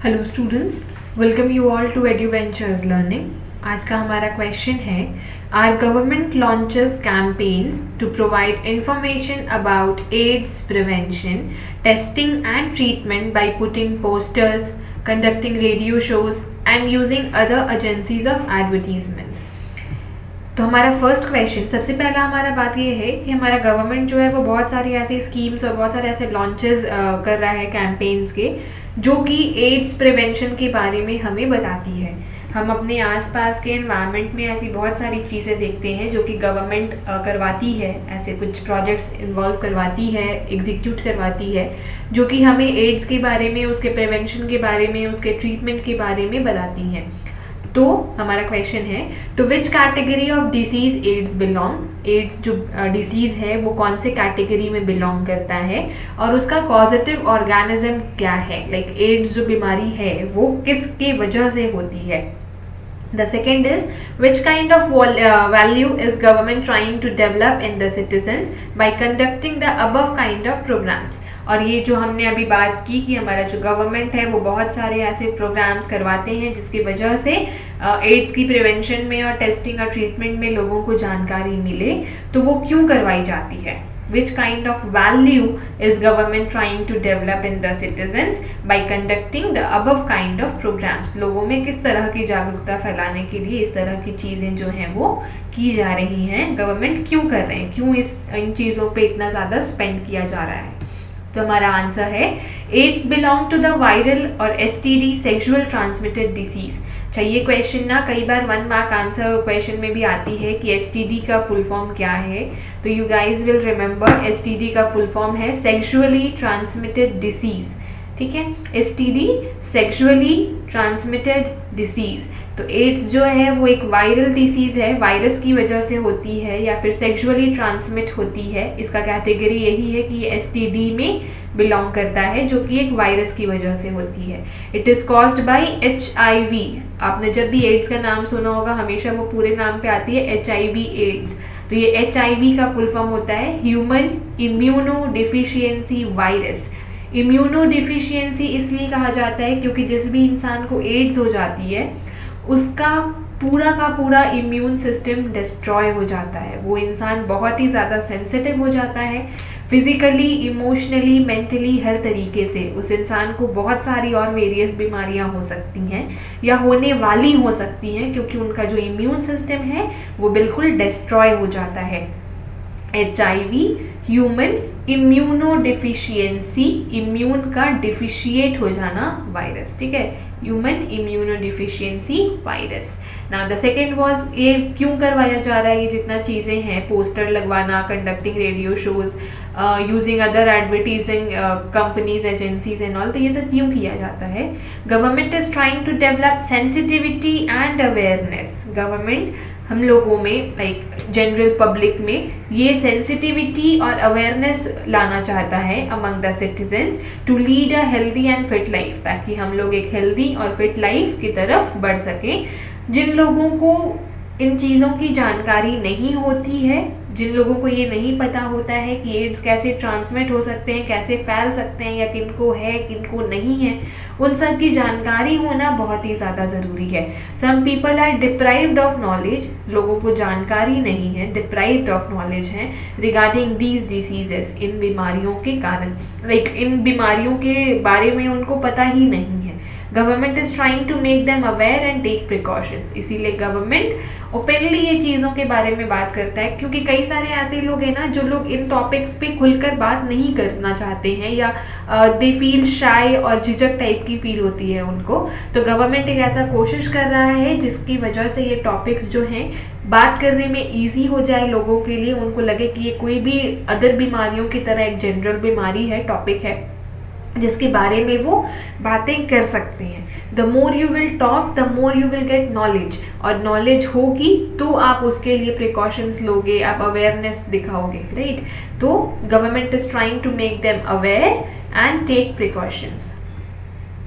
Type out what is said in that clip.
Hello students, welcome you all to Eduventures learning. आज का हमारा क्वेश्चन है, are government launches campaigns to provide information about AIDS prevention, testing and treatment by putting posters, conducting radio shows and using other agencies of advertisements. तो हमारा first question, सबसे पहला हमारा बात ये है कि हमारा गवर्नमेंट जो है वो बहुत सारी ऐसी स्कीम्स और बहुत सारे ऐसे लॉन्चेस कर रहा है कैंपेन्स के, जो कि एड्स प्रिवेंशन के बारे में हमें बताती है। हम अपने आसपास के एनवायरनमेंट में ऐसी बहुत सारी चीज़ें देखते हैं जो कि गवर्नमेंट करवाती है, ऐसे कुछ प्रोजेक्ट्स इन्वॉल्व करवाती है, एग्जीक्यूट करवाती है, जो कि हमें एड्स के बारे में, उसके प्रिवेंशन के बारे में, उसके ट्रीटमेंट के बारे में बताती हैं। तो हमारा क्वेश्चन है, to which category of disease AIDS belong. AIDS जो डिसीज है वो कौन से कैटेगरी में बिलोंग करता है और उसका कॉजेटिव ऑर्गेनिज्म क्या है, लाइक एड्स जो बीमारी है वो किसके वजह से होती है। The second is, which kind of value is government trying to develop in the citizens by conducting the above kind of programs। और ये जो हमने अभी बात की कि हमारा जो गवर्नमेंट है वो बहुत सारे ऐसे प्रोग्राम्स करवाते हैं जिसकी वजह से एड्स की प्रिवेंशन में और टेस्टिंग और ट्रीटमेंट में लोगों को जानकारी मिले, तो वो क्यों करवाई जाती है। Which kind of value is government trying to develop in the citizens by conducting the above kind of programs। लोगों में किस तरह की जागरूकता फैलाने के लिए इस तरह की चीज़ें जो हैं वो की जा रही हैं, गवर्नमेंट क्यों कर रहे हैं, क्यों इन चीज़ों पे इतना ज़्यादा स्पेंड किया जा रहा है। तो हमारा आंसर है, AIDS belong to the viral और एसटीडी सेक्सुअल ट्रांसमिटेड डिसीज। ये क्वेश्चन ना कई बार 1 मार्क आंसर क्वेश्चन में भी आती है कि एसटीडी का फुल फॉर्म क्या है। तो you guys will remember, STD का फुल फॉर्म है सेक्सुअली ट्रांसमिटेड डिसीज। ठीक है, एसटीडी सेक्सुअली ट्रांसमिटेड डिसीज। तो एड्स जो है वो एक वायरल डिसीज है, वायरस की वजह से होती है या फिर सेक्सुअली ट्रांसमिट होती है। इसका कैटेगरी यही है कि एसटीडी में बिलोंग करता है, जो कि एक वायरस की वजह से होती है। It is caused by HIV। आपने जब भी एड्स का नाम सुना होगा हमेशा वो पूरे नाम पे आती है HIV एड्स। तो ये HIV का फुल फॉर्म होता है human immuno deficiency virus. Immuno deficiency इसलिए कहा जाता है क्योंकि जिस भी इंसान को एड्स हो जाती है उसका पूरा का पूरा इम्यून सिस्टम डिस्ट्रॉय हो जाता है। वो इंसान बहुत ही ज़्यादा सेंसिटिव हो जाता है, फिजिकली, इमोशनली, मेंटली, हर तरीके से उस इंसान को बहुत सारी और वेरियस बीमारियां हो सकती हैं या होने वाली हो सकती हैं, क्योंकि उनका जो इम्यून सिस्टम है वो बिल्कुल डिस्ट्रॉय हो जाता है। HIV human immuno deficiency, immune का डिफिशिएट हो जाना वायरस। ठीक है, human immuno deficiency virus. Now the second was, ये क्यों करवाया जा रहा है, ये जितना चीज़ें हैं, पोस्टर लगवाना, conducting radio shows, using other advertising companies, agencies and all, तो ये सब क्यों किया जाता है। Government is trying to develop sensitivity and awareness. Government हम लोगों में, लाइक जनरल पब्लिक में, ये सेंसिटिविटी और अवेयरनेस लाना चाहता है among the citizens to lead a healthy and fit life, ताकि हम लोग एक हेल्दी और फिट लाइफ की तरफ बढ़ सकें। जिन लोगों को इन चीज़ों की जानकारी नहीं होती है, जिन लोगों को ये नहीं पता होता है कि एड्स कैसे ट्रांसमिट हो सकते हैं, कैसे फैल सकते हैं, या किनको है किनको नहीं है, उन सब की जानकारी होना बहुत ही ज़्यादा ज़रूरी है। Some people are deprived of knowledge, लोगों को जानकारी नहीं है, डिप्राइव्ड ऑफ नॉलेज है रिगार्डिंग दीज डिसीजेस, इन बीमारियों के कारण, लाइक इन बीमारियों के बारे में उनको पता ही नहीं है। Government is trying to make them aware and take precautions. इसीलिए गवर्नमेंट ओपनली ये चीज़ों के बारे में बात करता है, क्योंकि कई सारे ऐसे लोग हैं ना जो लोग इन टॉपिक्स पे खुलकर बात नहीं करना चाहते हैं, या दे फील शाय और झिझक टाइप की फील होती है उनको। तो गवर्नमेंट एक ऐसा कोशिश कर रहा है जिसकी वजह से ये टॉपिक्स जो हैं बात करने में ईजी हो जाए लोगों के लिए, उनको लगे कि ये कोई भी अदर बीमारियों की तरह एक जनरल बीमारी है, टॉपिक है जिसके बारे में वो बातें कर सकते हैं। The more you will talk the more you will get knowledge, और नॉलेज होगी तो आप उसके लिए प्रिकॉशंस लोगे, आप अवेयरनेस दिखाओगे, राइट। तो government is trying to make them aware and take precautions.